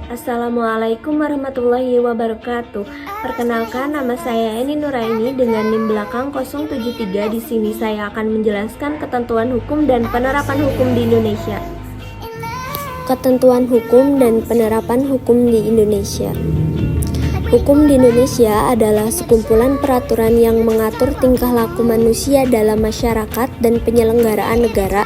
Assalamualaikum warahmatullahi wabarakatuh. Perkenalkan, nama saya Eni Nuraini dengan NIM belakang 073. Di sini saya akan menjelaskan ketentuan hukum dan penerapan hukum di Indonesia. Ketentuan hukum dan penerapan hukum di Indonesia. Hukum di Indonesia adalah sekumpulan peraturan yang mengatur tingkah laku manusia dalam masyarakat dan penyelenggaraan negara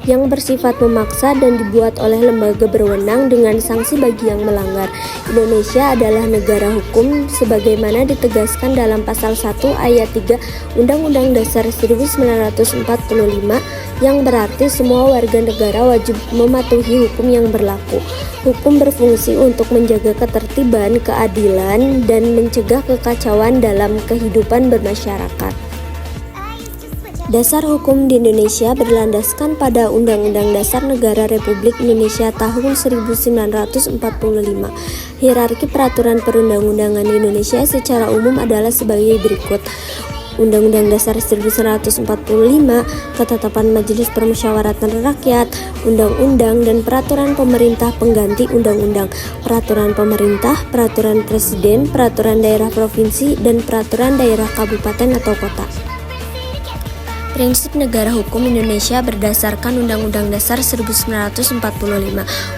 yang bersifat memaksa dan dibuat oleh lembaga berwenang dengan sanksi bagi yang melanggar. Indonesia adalah negara hukum sebagaimana ditegaskan dalam pasal 1 ayat 3 Undang-Undang Dasar 1945 yang berarti semua warga negara wajib mematuhi hukum yang berlaku. Hukum berfungsi untuk menjaga ketertiban, keadilan, dan mencegah kekacauan dalam kehidupan bermasyarakat. Dasar hukum di Indonesia berlandaskan pada Undang-Undang Dasar Negara Republik Indonesia tahun 1945. Hierarki peraturan perundang-undangan di Indonesia secara umum adalah sebagai berikut. Undang-Undang Dasar 1945, Ketetapan Majelis Permusyawaratan Rakyat, Undang-Undang dan Peraturan Pemerintah Pengganti Undang-Undang, Peraturan Pemerintah, Peraturan Presiden, Peraturan Daerah Provinsi, dan Peraturan Daerah Kabupaten atau Kota. Prinsip negara hukum Indonesia berdasarkan Undang-Undang Dasar 1945.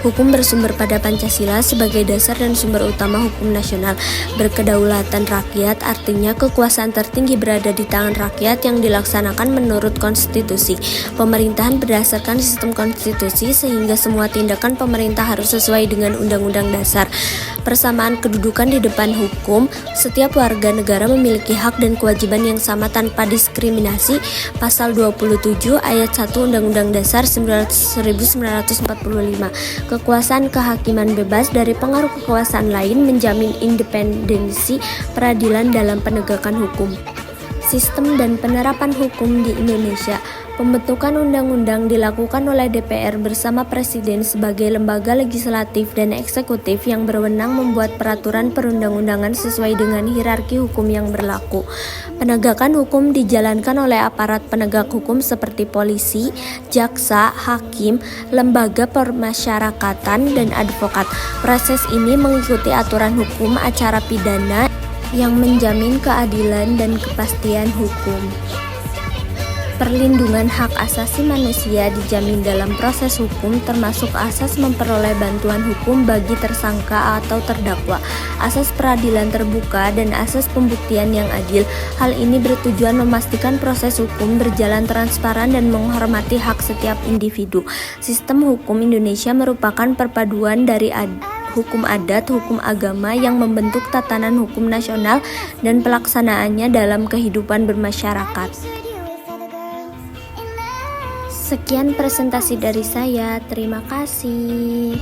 Hukum bersumber pada Pancasila sebagai dasar dan sumber utama hukum nasional. Berkedaulatan rakyat artinya kekuasaan tertinggi berada di tangan rakyat yang dilaksanakan menurut konstitusi. Pemerintahan berdasarkan sistem konstitusi sehingga semua tindakan pemerintah harus sesuai dengan Undang-Undang Dasar. Persamaan kedudukan di depan hukum, setiap warga negara memiliki hak dan kewajiban yang sama tanpa diskriminasi. Pasal 27 ayat 1 Undang-Undang Dasar 1945. Kekuasaan kehakiman bebas dari pengaruh kekuasaan lain menjamin independensi peradilan dalam penegakan hukum. Sistem dan penerapan hukum di Indonesia. Pembentukan undang-undang dilakukan oleh DPR bersama Presiden sebagai lembaga legislatif dan eksekutif yang berwenang membuat peraturan perundang-undangan sesuai dengan hierarki hukum yang berlaku. Penegakan hukum dijalankan oleh aparat penegak hukum seperti polisi, jaksa, hakim, lembaga permasyarakatan, dan advokat. Proses ini mengikuti aturan hukum acara pidana yang menjamin keadilan dan kepastian hukum. Perlindungan hak asasi manusia dijamin dalam proses hukum termasuk asas memperoleh bantuan hukum bagi tersangka atau terdakwa, asas peradilan terbuka, dan asas pembuktian yang adil. Hal ini bertujuan memastikan proses hukum berjalan transparan dan menghormati hak setiap individu. Sistem hukum Indonesia merupakan perpaduan dari hukum adat, hukum agama yang membentuk tatanan hukum nasional dan pelaksanaannya dalam kehidupan bermasyarakat. Sekian presentasi dari saya, terima kasih.